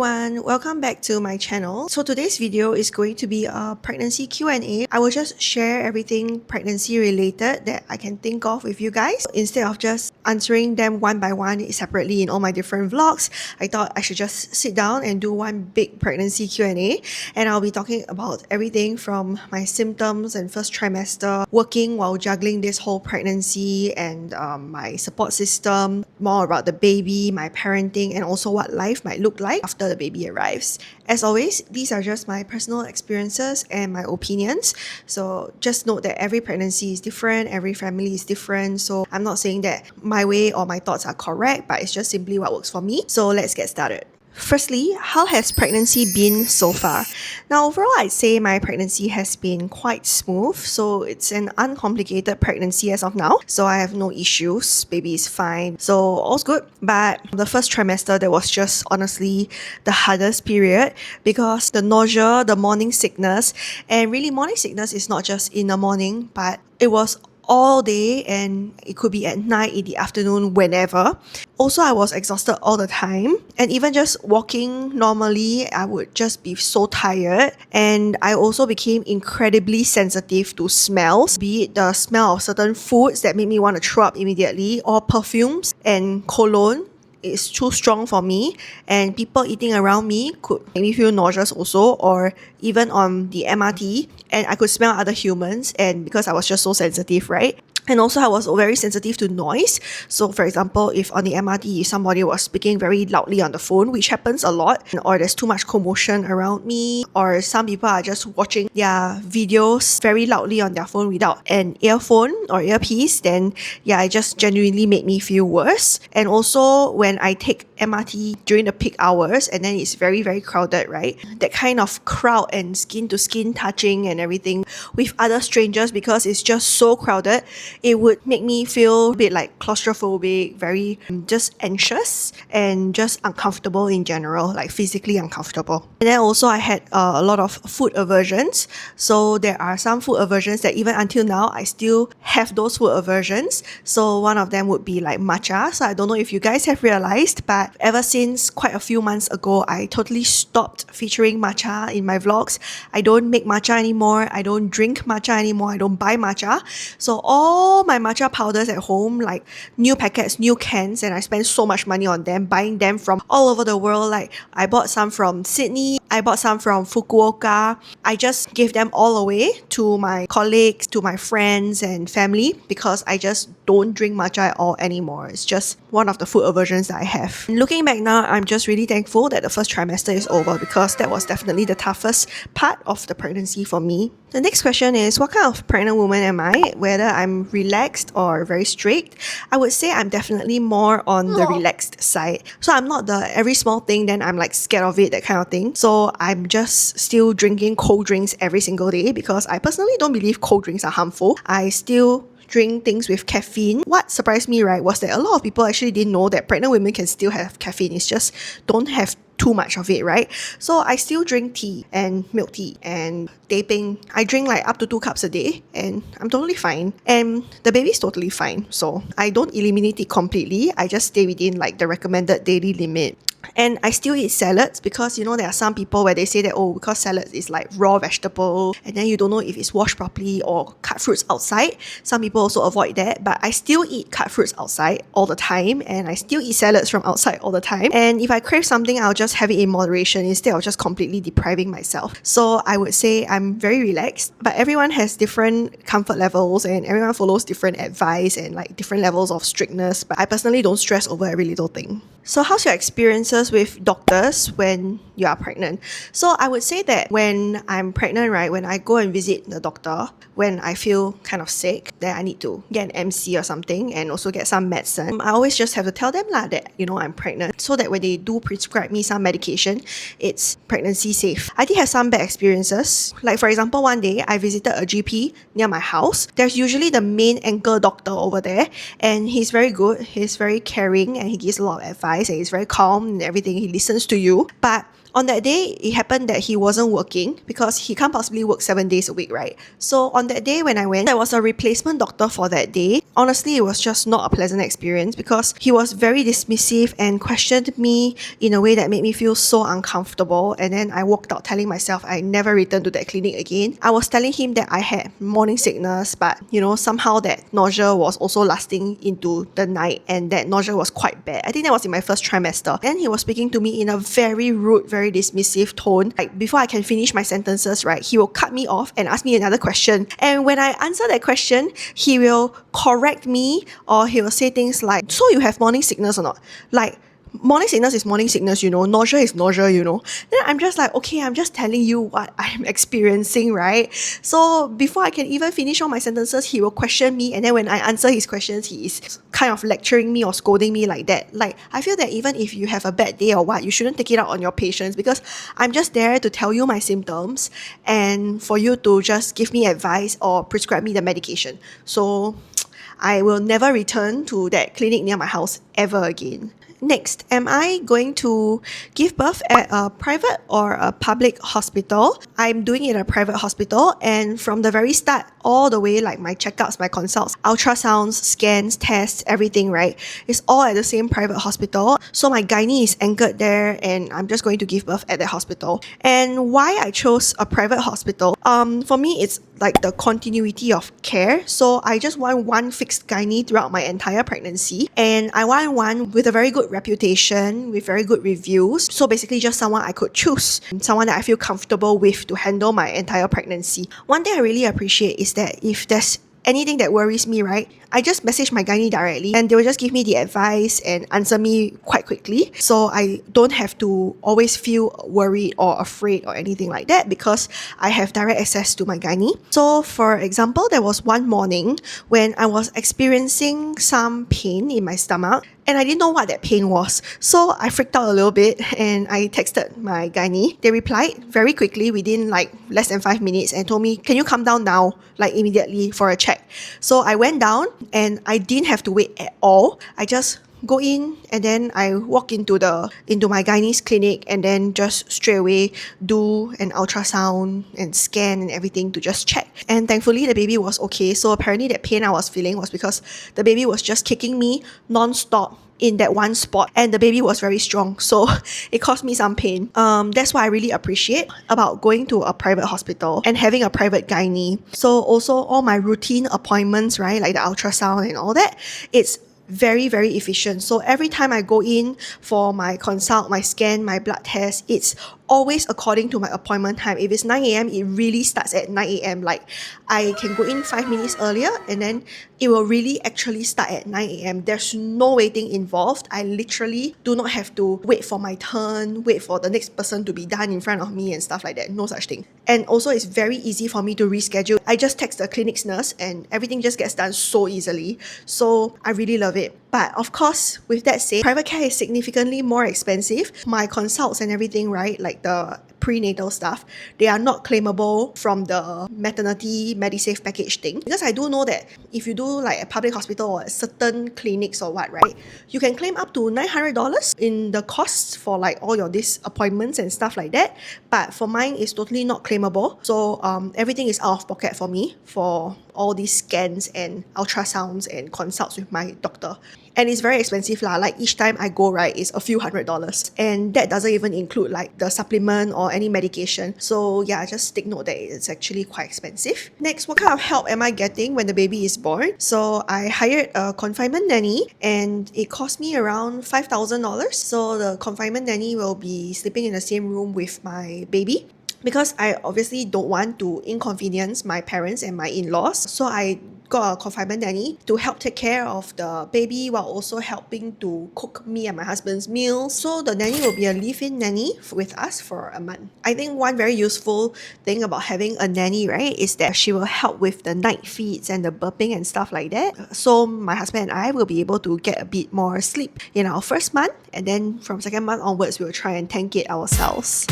everyone, welcome back to my channel. So today's video is going to be a pregnancy Q&A. I will just share everything pregnancy related that I can think of with you guys. Instead of just answering them one by one separately in all my different vlogs, I thought I should just sit down and do one big pregnancy Q&A. And I'll be talking about everything from my symptoms and first trimester, working while juggling this whole pregnancy, and my support system, more about the baby, my parenting, and also what life might look like after the baby arrives. As always, these are just my personal experiences and my opinions. So just note that every pregnancy is different, every family is different. So I'm not saying that my way or my thoughts are correct, but it's just simply what works for me. So let's get started. Firstly, how has pregnancy been so far? Now, overall, I'd say my pregnancy has been quite smooth. So it's an uncomplicated pregnancy as of now. So I have no issues. Baby is fine. So all's good. But the first trimester, that was just honestly the hardest period because the nausea, the morning sickness, and really morning sickness is not just in the morning, but it was all day and it could be at night, in the afternoon, whenever. Also, I was exhausted all the time, and even just walking normally, I would just be so tired. And I also became incredibly sensitive to smells, be it the smell of certain foods that made me want to throw up immediately, or perfumes and cologne. It's too strong for me, and people eating around me could make me feel nauseous also, or even on the MRT, and I could smell other humans, and because I was just so sensitive, right? And also I was very sensitive to noise. So for example, if on the MRT, if somebody was speaking very loudly on the phone, which happens a lot, or there's too much commotion around me, or some people are just watching their videos very loudly on their phone without an earphone or earpiece, then yeah, it just genuinely made me feel worse. And also when I take MRT during the peak hours and then it's very, very crowded, right? That kind of crowd and skin to skin touching and everything with other strangers, because it's just so crowded, it would make me feel a bit like claustrophobic, very just anxious and just uncomfortable in general, like physically uncomfortable. And then also I had a lot of food aversions. So there are some food aversions that even until now, I still have those food aversions. So one of them would be like matcha. So I don't know if you guys have realized, but ever since quite a few months ago, I totally stopped featuring matcha in my vlogs. I don't make matcha anymore. I don't drink matcha anymore. I don't buy matcha. So all my matcha powders at home, like new packets, new cans, and I spent so much money on them, buying them from all over the world. Like I bought some from Sydney, I bought some from Fukuoka. I just gave them all away to my colleagues, to my friends and family, because I just don't drink matcha at all anymore. It's just one of the food aversions that I have. And looking back now, I'm just really thankful that the first trimester is over, because that was definitely the toughest part of the pregnancy for me. The next question is, what kind of pregnant woman am I? Whether I'm relaxed or very strict? I would say I'm definitely more on the relaxed side. So I'm not the every small thing, then I'm like scared of it, that kind of thing. So I'm just still drinking cold drinks every single day, because I personally don't believe cold drinks are harmful. I still drink things with caffeine. What surprised me, right, was that a lot of people actually didn't know that pregnant women can still have caffeine. It's just don't have too much of it, right? So I still drink tea and milk tea and teh peng. I drink like up to 2 cups a day, and I'm totally fine. And the baby's totally fine. So I don't eliminate it completely. I just stay within like the recommended daily limit. And I still eat salads, because you know there are some people where they say that, oh, because salads is like raw vegetable and then you don't know if it's washed properly, or cut fruits outside. Some people also avoid that, but I still eat cut fruits outside all the time, and I still eat salads from outside all the time. And if I crave something, I'll just have it in moderation instead of just completely depriving myself. So I would say I'm very relaxed, but everyone has different comfort levels and everyone follows different advice and like different levels of strictness. But I personally don't stress over every little thing. So how's your experiences with doctors when you are pregnant? So I would say that when I'm pregnant, right, when I go and visit the doctor, when I feel kind of sick, then I need to get an MC or something and also get some medicine, I always just have to tell them that, you know, I'm pregnant, so that when they do prescribe me some medication, it's pregnancy safe. I did have some bad experiences. Like for example, one day I visited a GP near my house. There's usually the main ankle doctor over there, and he's very good, he's very caring, and he gives a lot of advice, and he's very calm and everything. He listens to you. But On that day, it happened that he wasn't working because he can't possibly work 7 days a week, right? So on that day when I went, there was a replacement doctor for that day. Honestly, it was just not a pleasant experience because he was very dismissive and questioned me in a way that made me feel so uncomfortable. And then I walked out telling myself I never return to that clinic again. I was telling him that I had morning sickness, but somehow that nausea was also lasting into the night, and that nausea was quite bad. I think that was in my first trimester. Then he was speaking to me in a very rude, very dismissive tone. Like before I can finish my sentences, right, he will cut me off and ask me another question. And when I answer that question, he will correct me, or he will say things like, "So you have morning sickness or not?" Like, morning sickness is morning sickness, nausea is nausea, Then I'm just like, okay, I'm just telling you what I'm experiencing, right? So before I can even finish all my sentences, he will question me, and then when I answer his questions, he is kind of lecturing me or scolding me like that. Like, I feel that even if you have a bad day or what, you shouldn't take it out on your patients, because I'm just there to tell you my symptoms and for you to just give me advice or prescribe me the medication. So I will never return to that clinic near my house ever again. Next, am I going to give birth at a private or a public hospital? I'm doing it at a private hospital, and from the very start, all the way, like my checkups, my consults, ultrasounds, scans, tests, everything, right? It's all at the same private hospital. So my gynae is anchored there, and I'm just going to give birth at that hospital. And why I chose a private hospital? For me, it's like the continuity of care. So I just want one fixed gynae throughout my entire pregnancy, and I want one with a very good reputation, with very good reviews. So basically just someone I could choose, someone that I feel comfortable with to handle my entire pregnancy. One thing I really appreciate is that if there's anything that worries me, right, I just message my gynae directly, and they will just give me the advice and answer me quite quickly. So I don't have to always feel worried or afraid or anything like that, because I have direct access to my gynae. So for example, there was one morning when I was experiencing some pain in my stomach, and I didn't know what that pain was. So I freaked out a little bit, and I texted my gynae. They replied very quickly within like less than 5 minutes and told me, "Can you come down now, like immediately for a check?" So I went down, and I didn't have to wait at all. I just go in, and then I walk into my gynae's clinic, and then just straight away do an ultrasound and scan and everything to just check. And thankfully the baby was okay. So apparently that pain I was feeling was because the baby was just kicking me non-stop in that one spot, and the baby was very strong, so it caused me some pain. That's what I really appreciate about going to a private hospital and having a private gynae. So also all my routine appointments, right, like the ultrasound and all that, it's very, very efficient. So every time I go in for my consult, my scan, my blood test, it's always according to my appointment time. If it's 9 a.m, it really starts at 9 a.m. Like, I can go in 5 minutes earlier, and then it will really actually start at 9 a.m. There's no waiting involved. I literally do not have to wait for my turn, wait for the next person to be done in front of me and stuff like that. No such thing. And also it's very easy for me to reschedule. I just text the clinic's nurse and everything just gets done so easily. So I really love it. But of course, with that said, private care is significantly more expensive. My consults and everything, right, like the prenatal stuff, they are not claimable from the maternity Medisave package thing. Because I do know that if you do like a public hospital or certain clinics or what, right, you can claim up to $900 in the costs for like all your these appointments and stuff like that. But for mine, it's totally not claimable. So everything is out of pocket for me for all these scans and ultrasounds and consults with my doctor. And it's very expensive lah. Like each time I go, right, it's a few $100s. And that doesn't even include like the supplement or any medication. So yeah, just take note that it's actually quite expensive. Next, what kind of help am I getting when the baby is born? So I hired a confinement nanny, and it cost me around $5,000. So the confinement nanny will be sleeping in the same room with my baby, because I obviously don't want to inconvenience my parents and my in-laws. So I got a confinement nanny to help take care of the baby while also helping to cook me and my husband's meals. So the nanny will be a live-in nanny with us for a month. I think one very useful thing about having a nanny, right, is that she will help with the night feeds and the burping and stuff like that. So my husband and I will be able to get a bit more sleep in our first month, and then from second month onwards, we will try and tank it ourselves.